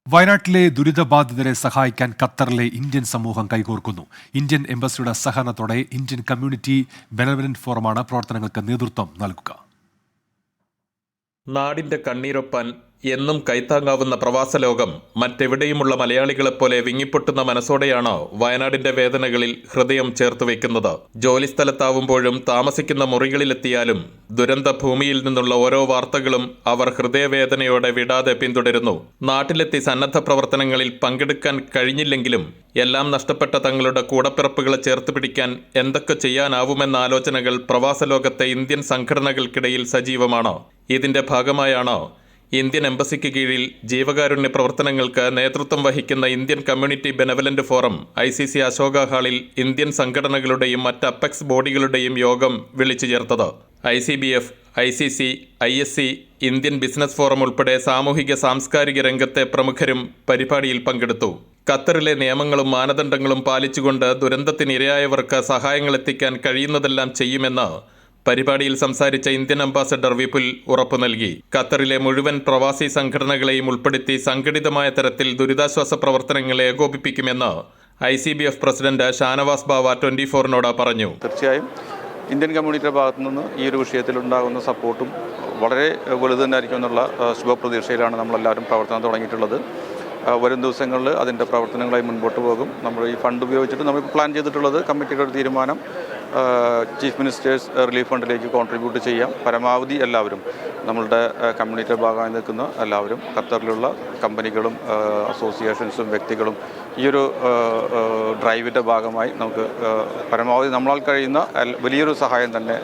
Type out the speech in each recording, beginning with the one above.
വയനാട്ടിലെ ദുരിതബാധിതരെ സഹായിക്കാൻ ഖത്തറിലെ ഇന്ത്യൻ സമൂഹം കൈകോർക്കുന്നു. ഇന്ത്യൻ എംബസിയുടെ സഹകരണത്തോടെ ഇന്ത്യൻ കമ്മ്യൂണിറ്റി ബെനവലന്റ് ഫോറമാണ് പ്രവർത്തനങ്ങൾക്ക് നേതൃത്വം നൽകുക. നാടിന്റെ കണ്ണീരൊപ്പാൻ എന്നും കൈത്താങ്ങാവുന്ന പ്രവാസ ലോകം മറ്റെവിടെയുമുള്ള മലയാളികളെപ്പോലെ വിങ്ങിപ്പൊട്ടുന്ന മനസ്സോടെയാണ് വയനാടിന്റെ വേദനകളിൽ ഹൃദയം ചേർത്ത് വയ്ക്കുന്നത്. ജോലിസ്ഥലത്താവുമ്പോഴും താമസിക്കുന്ന മുറികളിലെത്തിയാലും ദുരന്ത ഭൂമിയിൽ നിന്നുള്ള ഓരോ വാർത്തകളും അവർ ഹൃദയവേദനയോടെ വിടാതെ പിന്തുടരുന്നു. നാട്ടിലെത്തി സന്നദ്ധ പ്രവർത്തനങ്ങളിൽ പങ്കെടുക്കാൻ കഴിഞ്ഞില്ലെങ്കിലും എല്ലാം നഷ്ടപ്പെട്ട തങ്ങളുടെ കൂടപ്പിറപ്പുകളെ ചേർത്ത് പിടിക്കാൻ എന്തൊക്കെ ചെയ്യാനാവുമെന്ന ആലോചനകൾ പ്രവാസ ലോകത്തെ ഇന്ത്യൻ സംഘടനകൾക്കിടയിൽ സജീവമാണ്. ഇതിന്റെ ഭാഗമായാണ് ഇന്ത്യൻ എംബസിക്ക് കീഴിൽ ജീവകാരുണ്യ പ്രവർത്തനങ്ങൾക്ക് നേതൃത്വം വഹിക്കുന്ന Indian community benevolent forum ICC Ashoka ഹാളിൽ ഇന്ത്യൻ സംഘടനകളുടെയും മറ്റ് അപ്പെക്സ് ബോഡികളുടെയും യോഗം വിളിച്ചു ചേർത്തത്. ICBF, ICC, ISC, Indian business forum ഉൾപ്പെടെ സാമൂഹിക സാംസ്കാരിക രംഗത്തെ പ്രമുഖരും പരിപാടിയിൽ പങ്കെടുത്തു. ഖത്തറിലെ നിയമങ്ങളും മാനദണ്ഡങ്ങളും പാലിച്ചുകൊണ്ട് ദുരന്തത്തിനിരയായവർക്ക് സഹായങ്ങൾ എത്തിക്കാൻ കഴിയുന്നതെല്ലാം ചെയ്യുമെന്ന് പരിപാടിയിൽ സംസാരിച്ച ഇന്ത്യൻ അംബാസഡർ വിപുൽ ഉറപ്പു നൽകി. ഖത്തറിലെ മുഴുവൻ പ്രവാസി സംഘടനകളെയും ഉൾപ്പെടുത്തി സംഘടിതമായ തരത്തിൽ ദുരിതാശ്വാസ പ്രവർത്തനങ്ങളെ ഏകോപിപ്പിക്കുമെന്ന് ICBF പ്രസിഡന്റ് ഷാനവാസ് ബാവ 24-നോട് പറഞ്ഞു. തീർച്ചയായും ഇന്ത്യൻ കമ്മ്യൂണിറ്റിയുടെ ഭാഗത്തു നിന്ന് ഈ ഒരു വിഷയത്തിൽ ഉണ്ടാകുന്ന സപ്പോർട്ടും വളരെ വലുത് തന്നെയായിരിക്കും എന്നുള്ള ശുഭപ്രതീക്ഷയിലാണ് നമ്മളെല്ലാവരും പ്രവർത്തനം തുടങ്ങിയിട്ടുള്ളത്. വരും ദിവസങ്ങളിൽ അതിൻ്റെ പ്രവർത്തനങ്ങളായി മുൻപോട്ട് പോകും. നമ്മൾ ഈ ഫണ്ട് ഉപയോഗിച്ചിട്ട് നമ്മൾ പ്ലാൻ ചെയ്തിട്ടുള്ളത് കമ്മിറ്റിയുടെ തീരുമാനം ചീഫ് മിനിസ്റ്റേഴ്സ് റിലീഫ് ഫണ്ടിലേക്ക് കോൺട്രിബ്യൂട്ട് ചെയ്യാം. പരമാവധി എല്ലാവരും നമ്മളുടെ കമ്മ്യൂണിറ്റിയുടെ ഭാഗമായി നിൽക്കുന്ന എല്ലാവരും ഖത്തറിലുള്ള കമ്പനികളും അസോസിയേഷൻസും വ്യക്തികളും ഈ ഒരു ഡ്രൈവിൻ്റെ ഭാഗമായി നമുക്ക് പരമാവധി നമ്മളാൽ കഴിയുന്ന വലിയൊരു സഹായം തന്നെ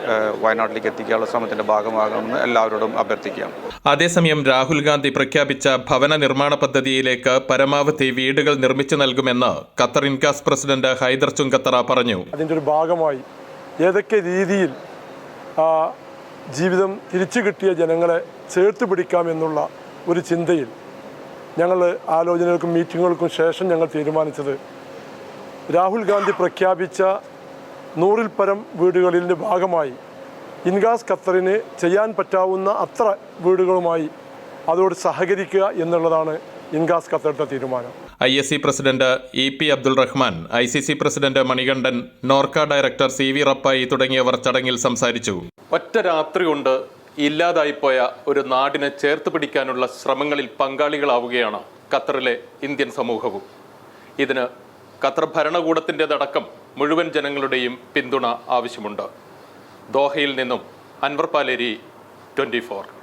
വയനാട്ടിലേക്ക് എത്തിക്കാനുള്ള ശ്രമത്തിൻ്റെ ഭാഗമാകണമെന്ന് എല്ലാവരോടും അഭ്യർത്ഥിക്കാം. അതേസമയം രാഹുൽ ഗാന്ധി പ്രഖ്യാപിച്ച ഭവന നിർമ്മാണ പദ്ധതിയിലേക്ക് പരമാവധി വീടുകൾ നിർമ്മിച്ചു നൽകുമെന്ന് ഖത്തർ ഇൻകാസ് പ്രസിഡന്റ് ഹൈദർ ചുങ്കത്തറ പറഞ്ഞു. അതിൻ്റെ ഒരു ഭാഗമായി ഏതൊക്കെ രീതിയിൽ ജീവിതം തിരിച്ചു കിട്ടിയ ജനങ്ങളെ ചേർത്ത് പിടിക്കാമെന്നുള്ള ഒരു ചിന്തയിൽ ഞങ്ങൾ ആലോചനകൾക്കും മീറ്റിങ്ങുകൾക്കും ശേഷം ഞങ്ങൾ തീരുമാനിച്ചത് രാഹുൽ ഗാന്ധി പ്രഖ്യാപിച്ച 100-ൽ പരം വീടുകളിൻ്റെ ഭാഗമായി ഇൻകാസ് ഖത്തറിന് ചെയ്യാൻ പറ്റാവുന്ന അത്ര വീടുകളുമായി അതോട് സഹകരിക്കുക എന്നുള്ളതാണ് ഇൻകാസ് ഖത്തറിന്റെ തീരുമാനം. ISC president EP Abdul Rahman, ICC president Manikandan, Norka director CV Rappai തുടങ്ങിയവർ ചടങ്ങിൽ സംസാരിച്ചു. ഒറ്റ രാത്രി കൊണ്ട് ഇല്ലാതായിപ്പോയ ഒരു നാടിനെ ചേർത്ത് പിടിക്കാനുള്ള ശ്രമങ്ങളിൽ പങ്കാളികളാവുകയാണ് ഖത്തറിലെ ഇന്ത്യൻ സമൂഹവും. ഇതിന് ഖത്തർ ഭരണകൂടത്തിൻ്റെതടക്കം മുഴുവൻ ജനങ്ങളുടെയും പിന്തുണ ആവശ്യമുണ്ട്. ദോഹയിൽ നിന്നും അൻവർ പാലേരി, 24.